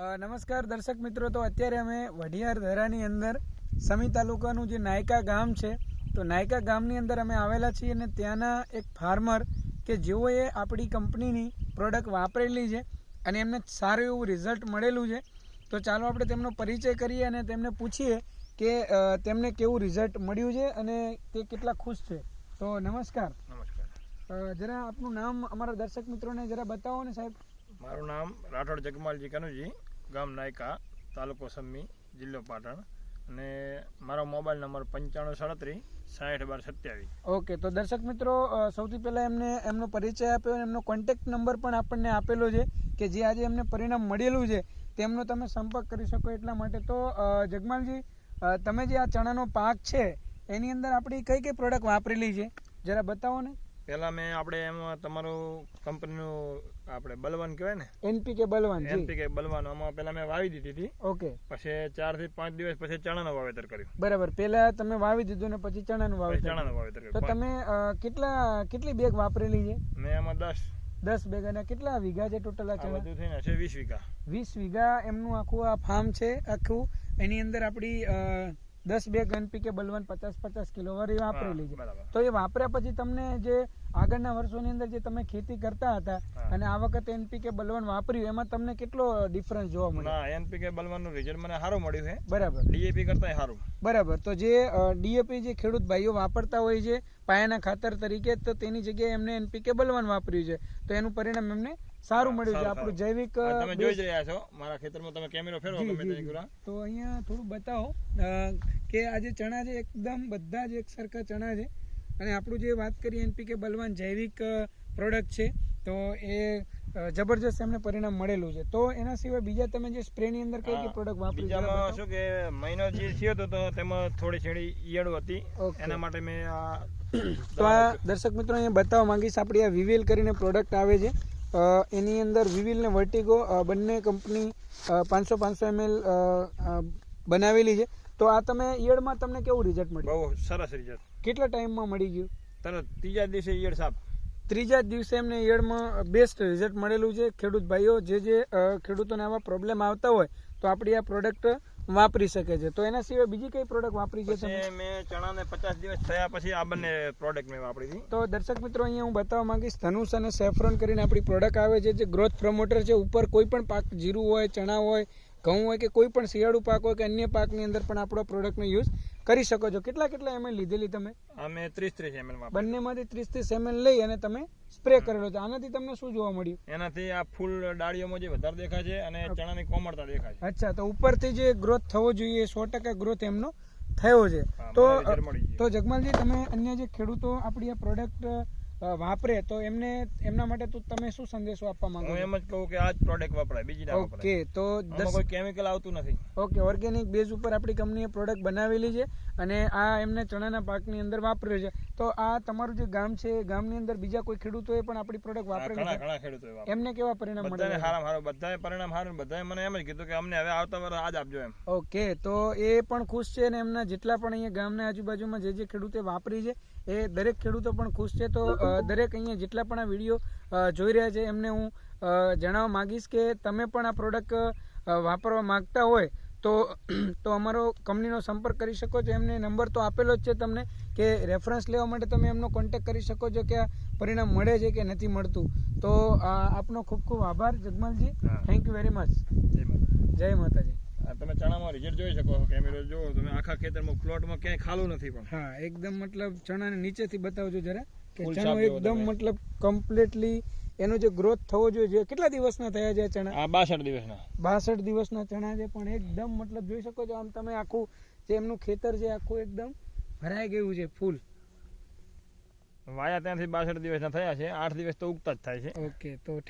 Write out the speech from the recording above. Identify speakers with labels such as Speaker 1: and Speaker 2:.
Speaker 1: નમસ્કાર દર્શક મિત્રો, તો અત્યારે અમે વઢિયાર ધરાની અંદર સમી તાલુકાનું જે નાયકા ગામ છે, તો નાયકા ગામની અંદર અમે આવેલા છીએ અને ત્યાંના એક ફાર્મર કે જેઓએ આપણી કંપનીની પ્રોડક્ટ વાપરેલી છે અને એમને સારું એવું રિઝલ્ટ મળેલું છે. તો ચાલો આપણે તેમનો પરિચય કરીએ અને તેમને પૂછીએ કે તેમને કેવું રિઝલ્ટ મળ્યું છે અને તે કેટલા ખુશ છે. તો નમસ્કાર. જરા આપનું નામ અમારા દર્શક મિત્રોને જરા બતાવો ને સાહેબ.
Speaker 2: મારું નામ રાઠોડ જગમાલજી કનુજી, ગામ નાયકા, તાલુકો સમી, જિલ્લો પાટણ, અને મારો મોબાઈલ નંબર 9537601227.
Speaker 1: ઓકે, તો દર્શક મિત્રો, સૌથી પહેલાં એમને એમનો પરિચય આપ્યો અને એમનો કોન્ટેક્ટ નંબર પણ આપણને આપેલો છે કે જે આજે એમને પરિણામ મળેલું છે તેમનો તમે સંપર્ક કરી શકો એટલા માટે. તો જગમાલજી, તમે જે આ ચણાનો પાક છે એની અંદર આપણી કઈ કઈ પ્રોડક્ટ વાપરેલી છે જરા બતાવો ને.
Speaker 2: પહેલા મેં આપણે એમાં તમારું કંપનીનું આપણે બલવાન કહેવાય ને,
Speaker 1: એનપીકે બલવાન.
Speaker 2: એનપીકે બલવાન આમાં પહેલા મેં વાવી દીધી હતી.
Speaker 1: ઓકે.
Speaker 2: પછી 4 થી 5 દિવસ પછી ચણાનું વાવેતર કર્યું.
Speaker 1: બરાબર, પહેલા તમે વાવી દીધું ને પછી ચણાનું વાવેતર
Speaker 2: કર્યું.
Speaker 1: તો તમે કેટલી બેગ વાપરેલી છે?
Speaker 2: મેં આમાં
Speaker 1: 10 બેગ. અને કેટલા વીઘા છે ટોટલ આ ચણા?
Speaker 2: બધું થઈને હશે 20 વીઘા.
Speaker 1: 20 વીઘા એમનું આખું આ ફાર્મ છે આખું. એની અંદર આપણી 10 બેગ એનપીકે બલવાન 50 કિલો વાળી વાપરેલી છે. તો એ વાપર્યા પછી તમને જે આગળના વર્ષોની અંદર જે તમે ખેતી કરતા હતા અને આ વખતે એનપીકે બલવાન વાપર્યું એમાં તમને કેટલો ડિફરન્સ જોવા મળ્યો?
Speaker 2: એનપીકે બલવાનનું રિઝલ્ટ મને સારું મળ્યું છે.
Speaker 1: બરાબર.
Speaker 2: ડીએપી કરતા સારું. બરાબર.
Speaker 1: તો જે ડીએપી જે ખેડૂત ભાઈઓ વાપરતા હોય છે પાયાના ખાતર તરીકે, તો તેની જગ્યાએ એમને એનપીકે બલવાન વાપર્યું છે તો એનું પરિણામ એમને સારું મળ્યું છે. આપણું જૈવિક
Speaker 2: તમે જોઈ જ રહ્યા છો મારા ખેતરમાં, તમે કેમેરો ફેરવો
Speaker 1: તો અહીંયા થોડું બતાવો કે આ જે ચણા છે એકદમ બધા જ એક સરખા ચણા છે. અને આપણું જે વાત કરીએ એનપીકે બલવાન જૈવિક પ્રોડક્ટ છે તો એ જબરજસ્ત એમને પરિણામ મળેલું છે. તો એના સિવાય બીજા તમે જે સ્પ્રેની અંદર કઈ કઈ પ્રોડક્ટ વાપરી?
Speaker 2: બીજામાં શું કે મહિનો જે થયો હતો તો તેમાં થોડી છેડી ઈયળો હતી, એના માટે મેં
Speaker 1: તો આ દર્શક મિત્રો અહીંયા બતાવવા માંગીશ, આપણી આ વિવેલ કરીને પ્રોડક્ટ આવે છે. એની અંદર વિવિલ ને વર્ટિગો બંને કંપની 500 ml બનાવેલી છે. તો આ તમે ઈયળમાં તમને કેવું રિઝલ્ટ મળ્યું?
Speaker 2: બહુ સરસ રિઝલ્ટ.
Speaker 1: કેટલા ટાઈમમાં મળી ગયું?
Speaker 2: તરત ત્રીજા દિવસે ઈયળ સાફ.
Speaker 1: ત્રીજા દિવસે એમને ઈયળમાં બેસ્ટ રિઝલ્ટ મળેલું છે. ખેડૂત ભાઈઓ જે ખેડૂતોને આવા પ્રોબ્લેમ આવતા હોય તો આપણી આ પ્રોડક્ટ વાપરી શકે છે. તો એના સિવાય બીજી કઈ પ્રોડક્ટ વાપરી છે તમે?
Speaker 2: મેં ચણાને 50 દિવસ થયા પછી આ બંને પ્રોડક્ટ મેં વાપરી હતી.
Speaker 1: તો દર્શક મિત્રો, અહીંયા હું બતાવવા માંગીશ, ધનુષ અને સેફ્રોન કરીને આપણી પ્રોડક્ટ આવે છે જે ગ્રોથ પ્રમોટર છે. ઉપર કોઈ પણ પાક, જીરું હોય, ચણા હોય, ઘઉં હોય કે કોઈ પણ શિયાળુ પાક હોય કે અન્ય પાકની અંદર પણ આપણો પ્રોડક્ટનો યુઝ કરી શકો છો. કેટલા ml લીધેલી તમે?
Speaker 2: અમે 30 ml
Speaker 1: બંનેમાંથી 30 ml લઈ અને તમે સ્પ્રે કરેલો છે. આનાથી તમને શું જોવા મળ્યું?
Speaker 2: એનાથી આ ફૂલ ડાળીઓમાં જે વધારે દેખાય છે અને ચણાની કોમળતા દેખાય છે.
Speaker 1: અચ્છા, તો ઉપરથી જે ગ્રોથ થવો જોઈએ 100% ગ્રોથ એમનો થયો છે. તો જગમાલજી, તમે અન્ય જે ખેડૂતો આપણી આ પ્રોડક્ટ વાપરે તો એમના માટે તો તમે શું સંદેશો આપવા માંગો?
Speaker 2: હું એમ જ કહું કે આ જ પ્રોડક્ટ વપરાય, બીજી ના વપરાય.
Speaker 1: ઓકે, તો
Speaker 2: કોઈ કેમિકલ આવતું નથી.
Speaker 1: ઓકે, ઓર્ગેનિક બેઝ ઉપર આપણી કંપનીએ પ્રોડક્ટ બનાવેલી છે અને આ એમને ચણાના પાકની અંદર વાપર્યો છે. તો આ તમારું જે ગામ છે ગામની અંદર બીજા કોઈ ખેડૂતોએ પણ આપણી પ્રોડક્ટ વાપરેલી છે?
Speaker 2: ઘણા ખેડૂતોએ.
Speaker 1: એમને કેવા પરિણામ મળ્યા?
Speaker 2: બધાને સારા, બધાએ પરિણામ સારું. બધાએ મને એમ જ કીધું કે અમને હવે આવતા વર્ષ આજ આપજો એમ.
Speaker 1: ઓકે, તો એ પણ ખુશ છે અને એમના જેટલા પણ અહીંયા ગામના આજુબાજુમાં જે ખેડૂતે વાપરી છે એ દરેક ખેડૂતો પણ ખુશ છે. તો દરેક અહીંયા જેટલા પણ આ વિડીયો જોઈ રહ્યા છે એમને હું જણાવવા માંગીશ કે તમે પણ આ પ્રોડક્ટ વાપરવા માંગતા હોય તો અમારો કંપનીનો સંપર્ક કરી શકો છો. એમને નંબર તો આપેલો જ છે તમને, કે રેફરન્સ લેવા માટે તમે એમનો કોન્ટેક્ટ કરી શકો છો કે આ પરિણામ મળે છે કે નથી મળતું. તો આપનો ખૂબ ખૂબ આભાર Jagmalji. Thank you very much. જય માતાજી.
Speaker 2: તમે ચણામાં રિઝલ્ટ જોઈ શકો છો, કેમેરો જોવો તમે, આખા ખેતરમાં પ્લોટમાં ક્યાંય ખાલું નથી પણ.
Speaker 1: હા, એકદમ મતલબ ચણાને નીચેથી બતાવજો જરા કે ચણો એકદમ મતલબ કમ્પ્લીટલી એનો જે ગ્રોથ થવો જોઈએ. કેટલા દિવસના થયા છે ચણા?
Speaker 2: 62 દિવસના.
Speaker 1: 62 દિવસના ચણા છે પણ એકદમ મતલબ જોઈ શકો છો. આમ તમે આખું જે એમનું ખેતર છે આખું એકદમ ભરાઈ ગયું છે ફૂલ.
Speaker 2: વાયા ત્યાંથી 62 દિવસના થયા છે. 8 દિવસ તો ઉગતા જ થાય છે.
Speaker 1: ઓકે, તો